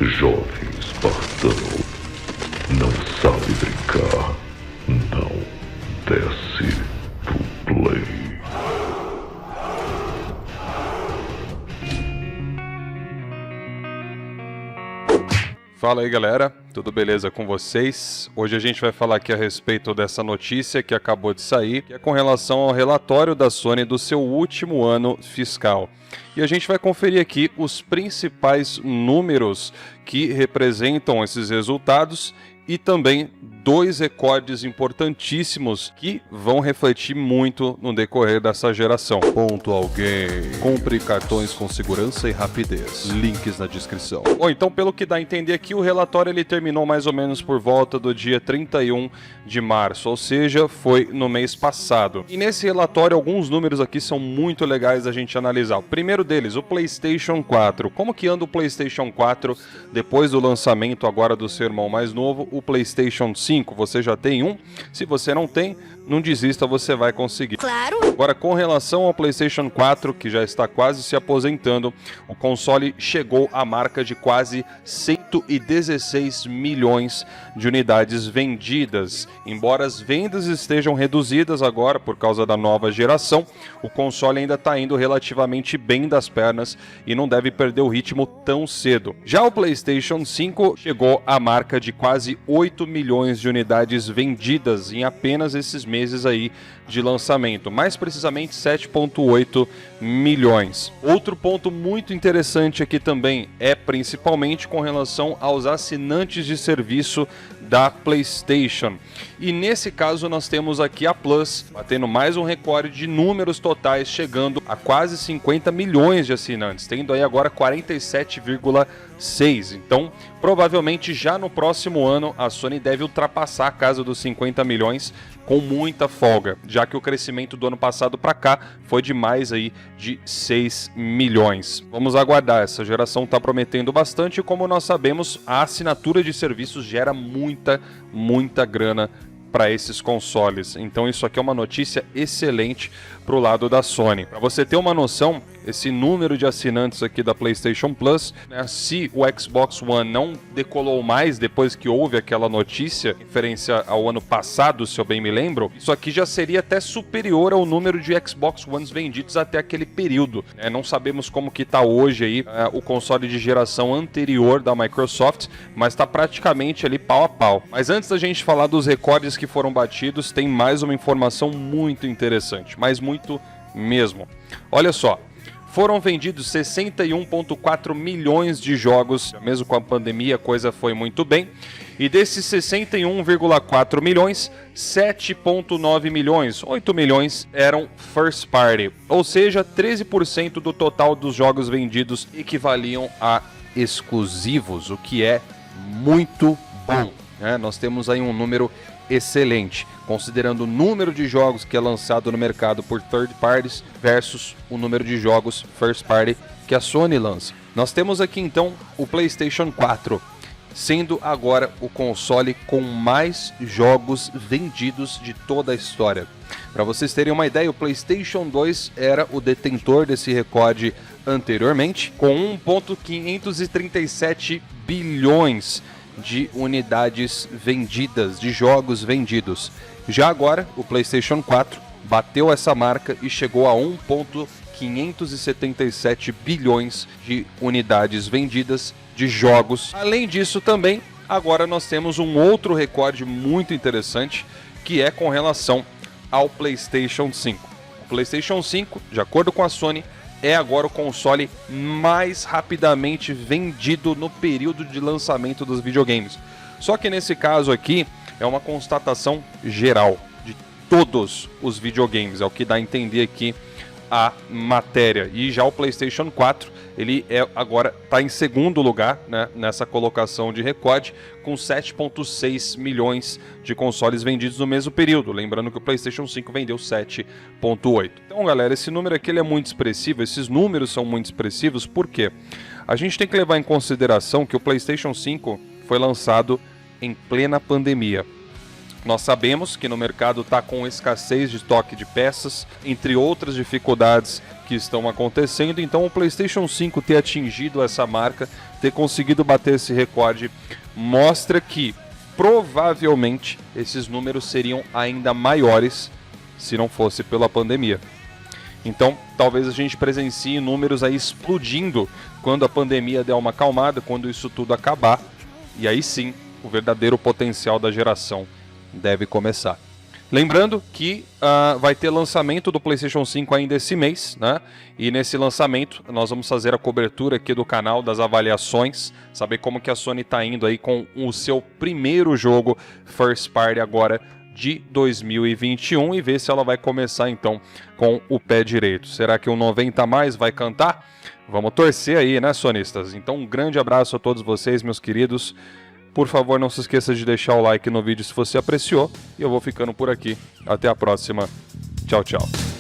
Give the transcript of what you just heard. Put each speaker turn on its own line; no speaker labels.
Jovem espartano, não sabe brincar, não desce pro play.
Fala aí galera, tudo beleza com vocês? Hoje a gente vai falar aqui a respeito dessa notícia que acabou de sair, que é com relação ao relatório da Sony do seu último ano fiscal. E a gente vai conferir aqui os principais números que representam esses resultados e também dois recordes importantíssimos que vão refletir muito no decorrer dessa geração. Ponto alguém. Compre cartões com segurança e rapidez. Links na descrição. Bom, então pelo que dá a entender aqui, o relatório ele terminou mais ou menos por volta do dia 31 de março, ou seja, foi no mês passado. E nesse relatório, alguns números aqui são muito legais da gente analisar. O primeiro deles, o PlayStation 4. Como que anda o PlayStation 4 depois do lançamento agora do seu irmão mais novo, o PlayStation 5? Você já tem um? Se você não tem, não desista, você vai conseguir.
Claro!
Agora, com relação ao PlayStation 4, que já está quase se aposentando, o console chegou à marca de quase 116 milhões de unidades vendidas. Embora as vendas estejam reduzidas agora por causa da nova geração, o console ainda está indo relativamente bem das pernas e não deve perder o ritmo tão cedo. Já o PlayStation 5 chegou à marca de quase 8 milhões de unidades vendidas em apenas esses meses aí de lançamento, mais precisamente 7,8 milhões. Outro ponto muito interessante aqui também é principalmente com relação aos assinantes de serviço da PlayStation. E nesse caso nós temos aqui a Plus batendo mais um recorde de números totais, chegando a quase 50 milhões de assinantes, tendo aí agora 47,6. Então, provavelmente já no próximo ano a Sony deve ultrapassar a casa dos 50 milhões com muita folga, já que o crescimento do ano passado para cá foi de mais aí de 6 milhões. Vamos aguardar, essa geração está prometendo bastante e, como nós sabemos, a assinatura de serviços gera muita grana para esses consoles. Então isso aqui é uma notícia excelente para o lado da Sony. Para você ter uma noção, esse número de assinantes aqui da PlayStation Plus, né, se o Xbox One não decolou mais depois que houve aquela notícia referência ao ano passado, se eu bem me lembro, isso aqui já seria até superior ao número de Xbox Ones vendidos até aquele período. Não sabemos como que está hoje aí o console de geração anterior da Microsoft, mas está praticamente ali pau a pau. Mas antes da gente falar dos recordes que foram batidos, tem mais uma informação muito interessante, mas muito mesmo. Olha só, foram vendidos 61,4 milhões de jogos, mesmo com a pandemia a coisa foi muito bem, e desses 61,4 milhões, 7,9 milhões, 8 milhões eram first party, ou seja, 13% do total dos jogos vendidos equivaliam a exclusivos, o que é muito bom, né? Nós temos aí um número excelente, considerando o número de jogos que é lançado no mercado por third parties versus o número de jogos first party que a Sony lança. Nós temos aqui então o PlayStation 4, sendo agora o console com mais jogos vendidos de toda a história. Para vocês terem uma ideia, o PlayStation 2 era o detentor desse recorde anteriormente, com 1,537 bilhões de unidades vendidas, de jogos vendidos. Já agora, o PlayStation 4 bateu essa marca e chegou a 1,577 bilhões de unidades vendidas de jogos. Além disso também, agora nós temos um outro recorde muito interessante, que é com relação ao PlayStation 5. O PlayStation 5, de acordo com a Sony, é agora o console mais rapidamente vendido no período de lançamento dos videogames. Só que nesse caso aqui é uma constatação geral de todos os videogames, é o que dá a entender aqui a matéria. E já o PlayStation 4, ele agora está em segundo lugar, né, nessa colocação de recorde, com 7,6 milhões de consoles vendidos no mesmo período. Lembrando que o PlayStation 5 vendeu 7,8. Então, galera, esse número aqui ele é muito expressivo, esses números são muito expressivos, porque a gente tem que levar em consideração que o PlayStation 5 foi lançado em plena pandemia. Nós sabemos que no mercado está com escassez de estoque de peças, entre outras dificuldades que estão acontecendo. Então o PlayStation 5 ter atingido essa marca, ter conseguido bater esse recorde, mostra que provavelmente esses números seriam ainda maiores se não fosse pela pandemia. Então talvez a gente presencie números aí explodindo quando a pandemia der uma acalmada, quando isso tudo acabar, e aí sim o verdadeiro potencial da geração deve começar. Lembrando que vai ter lançamento do PlayStation 5 ainda esse mês, né? E nesse lançamento nós vamos fazer a cobertura aqui do canal das avaliações, saber como que a Sony está indo aí com o seu primeiro jogo First Party agora de 2021 e ver se ela vai começar então com o pé direito. Será que o 90 mais vai cantar? Vamos torcer aí, né, sonistas? Então um grande abraço a todos vocês, meus queridos. Por favor, não se esqueça de deixar o like no vídeo se você apreciou. E eu vou ficando por aqui. Até a próxima. Tchau, tchau.